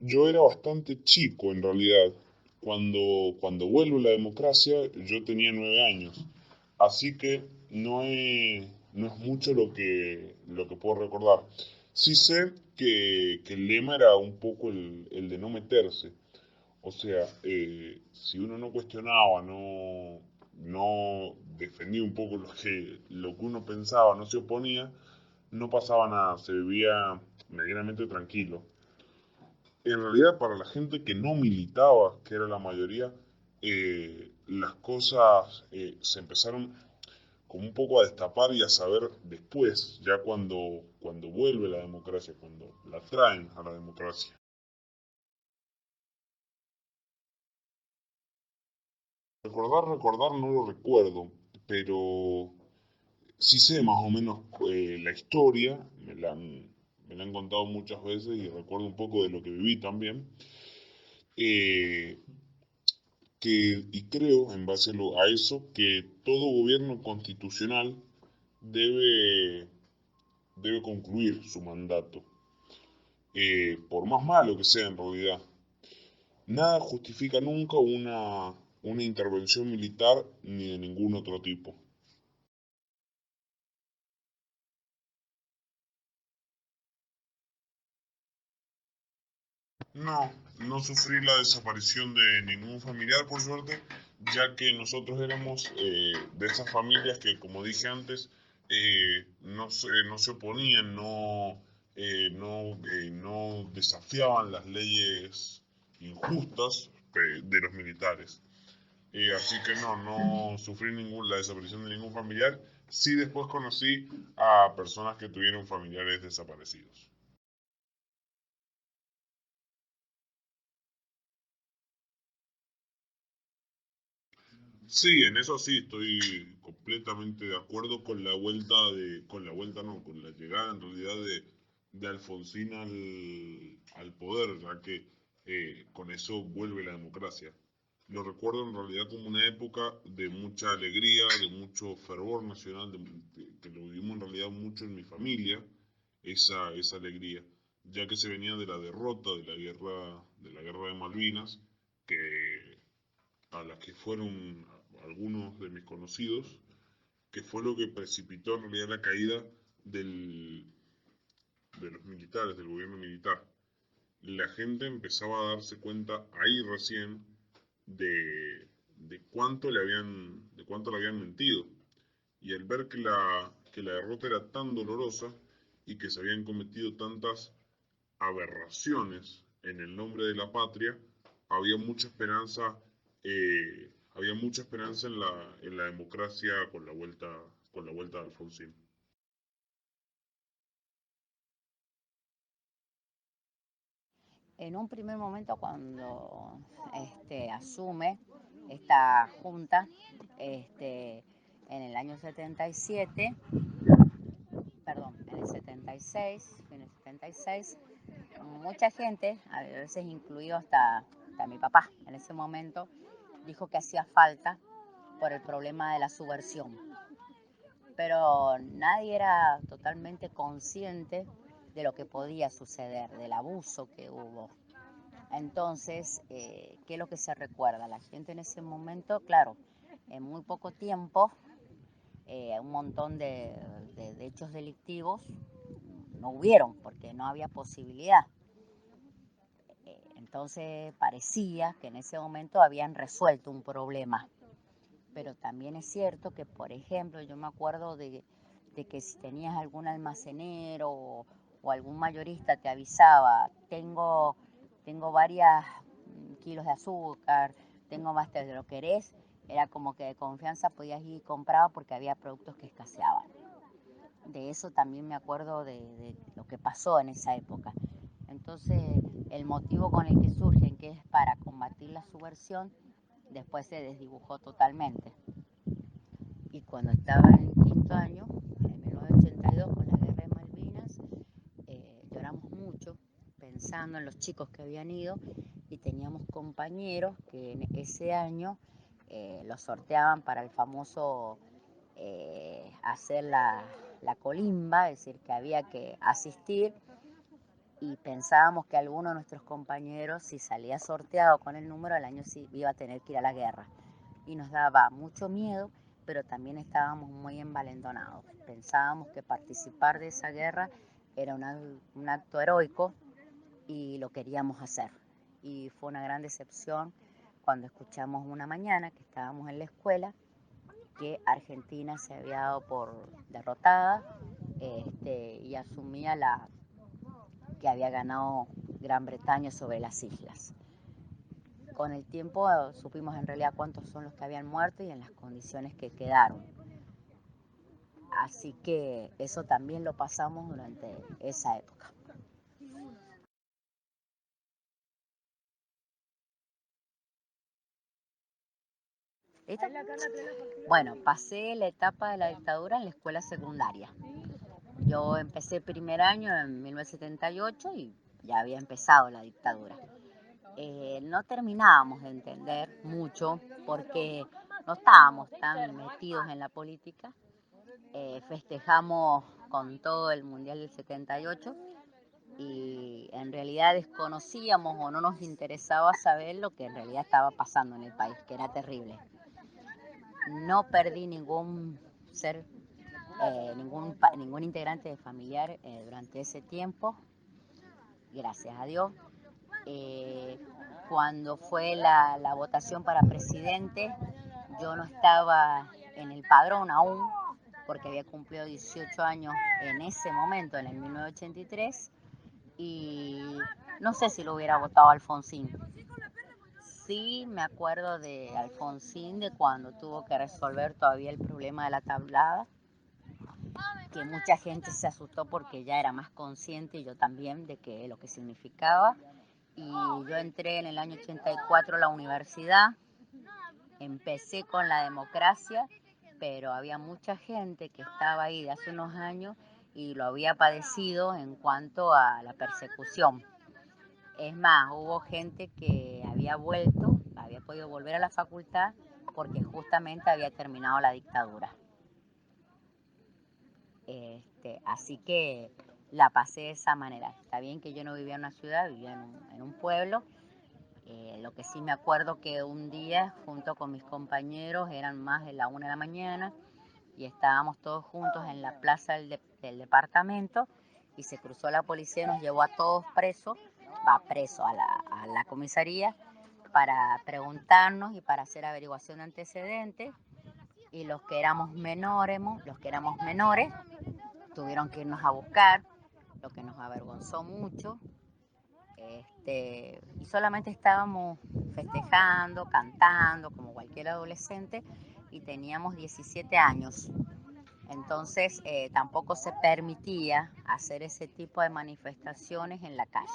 Yo era bastante chico en realidad. Cuando vuelve la democracia, yo tenía 9 años. Así que no es mucho lo que puedo recordar. Sí sé que el lema era un poco el de no meterse. O sea, si uno no cuestionaba, no defendía un poco lo que uno pensaba, no se oponía, no pasaba nada, se vivía medianamente tranquilo. En realidad, para la gente que no militaba, que era la mayoría, las cosas se empezaron como un poco a destapar y a saber después, ya cuando vuelve la democracia, cuando la traen a la democracia. Recordar no lo recuerdo, pero sí sé más o menos la historia, me la han contado muchas veces y recuerdo un poco de lo que viví también. Eh, y creo, en base a eso, que todo gobierno constitucional debe, debe concluir su mandato, por más malo que sea en realidad. Nada justifica nunca una intervención militar ni de ningún otro tipo. No, no sufrí la desaparición de ningún familiar, por suerte, ya que nosotros éramos de esas familias que, como dije antes, no se oponían, no desafiaban las leyes injustas de los militares. Así que no sufrí la desaparición de ningún familiar. Sí, después conocí a personas que tuvieron familiares desaparecidos. Sí, en eso sí estoy completamente de acuerdo con con la vuelta no, con la llegada en realidad de Alfonsín al poder, ya que con eso vuelve la democracia. Lo recuerdo en realidad como una época de mucha alegría, de mucho fervor nacional, que lo vivimos en realidad mucho en mi familia, esa alegría, ya que se venía de la derrota de la guerra de Malvinas, que a las que fueron algunos de mis conocidos, que fue lo que precipitó en realidad la caída del, de los militares, del gobierno militar. La gente empezaba a darse cuenta ahí recién de cuánto le habían mentido. Y al ver que la derrota era tan dolorosa y que se habían cometido tantas aberraciones en el nombre de la patria, había mucha esperanza en la democracia con la vuelta de Alfonsín. En un primer momento, cuando asume esta junta, este, en el año 77, perdón, en el 76, mucha gente, a veces incluido hasta mi papá en ese momento, dijo que hacía falta por el problema de la subversión. Pero nadie era totalmente consciente de lo que podía suceder, del abuso que hubo. Entonces, ¿qué es lo que se recuerda? La gente en ese momento, claro, en muy poco tiempo, un montón de hechos delictivos no hubieron porque no había posibilidad. Entonces parecía que en ese momento habían resuelto un problema. Pero también es cierto que, por ejemplo, yo me acuerdo de que si tenías algún almacenero o algún mayorista te avisaba, tengo varios kilos de azúcar, tengo más, de lo querés, era como que de confianza podías ir y compraba porque había productos que escaseaban. De eso también me acuerdo de lo que pasó en esa época. Entonces, el motivo con el que surgen, que es para combatir la subversión, después se desdibujó totalmente. Y cuando estaba en quinto año, en 1982, con la guerra de Malvinas, lloramos mucho pensando en los chicos que habían ido y teníamos compañeros que en ese año los sorteaban para el famoso hacer la colimba, es decir, que había que asistir y pensábamos que alguno de nuestros compañeros, si salía sorteado con el número, al año sí iba a tener que ir a la guerra. Y nos daba mucho miedo, pero también estábamos muy envalentonados. Pensábamos que participar de esa guerra era un acto heroico y lo queríamos hacer. Y fue una gran decepción cuando escuchamos una mañana que estábamos en la escuela que Argentina se había dado por derrotada y asumía que había ganado Gran Bretaña sobre las islas. Con el tiempo supimos en realidad cuántos son los que habían muerto y en las condiciones que quedaron. Así que eso también lo pasamos durante esa época. Bueno, pasé la etapa de la dictadura en la escuela secundaria. Yo empecé primer año en 1978 y ya había empezado la dictadura. No terminábamos de entender mucho porque no estábamos tan metidos en la política. Festejamos con todo el Mundial del 78 y en realidad desconocíamos o no nos interesaba saber lo que en realidad estaba pasando en el país, que era terrible. No perdí ningún ser, ningún integrante de familiar durante ese tiempo, gracias a Dios. Cuando fue la votación para presidente, yo no estaba en el padrón aún, porque había cumplido 18 años en ese momento, en el 1983, y no sé si lo hubiera votado Alfonsín. Sí, me acuerdo de Alfonsín, de cuando tuvo que resolver todavía el problema de la tablada, que mucha gente se asustó porque ya era más consciente, y yo también, de que lo que significaba. Y yo entré en el año 84 a la universidad, empecé con la democracia, pero había mucha gente que estaba ahí de hace unos años y lo había padecido en cuanto a la persecución. Es más, hubo gente que había podido volver a la facultad porque justamente había terminado la dictadura. Así que la pasé de esa manera. Está bien que yo no vivía en una ciudad, vivía en un pueblo. Lo que sí me acuerdo que un día, junto con mis compañeros, eran más de la 1 de la mañana y estábamos todos juntos en la plaza del departamento y se cruzó la policía y nos llevó a todos presos, a la comisaría para preguntarnos y para hacer averiguación de antecedentes. Y los que éramos menores tuvieron que irnos a buscar, lo que nos avergonzó mucho. Y solamente estábamos festejando, cantando, como cualquier adolescente, y teníamos 17 años. Entonces tampoco se permitía hacer ese tipo de manifestaciones en la calle.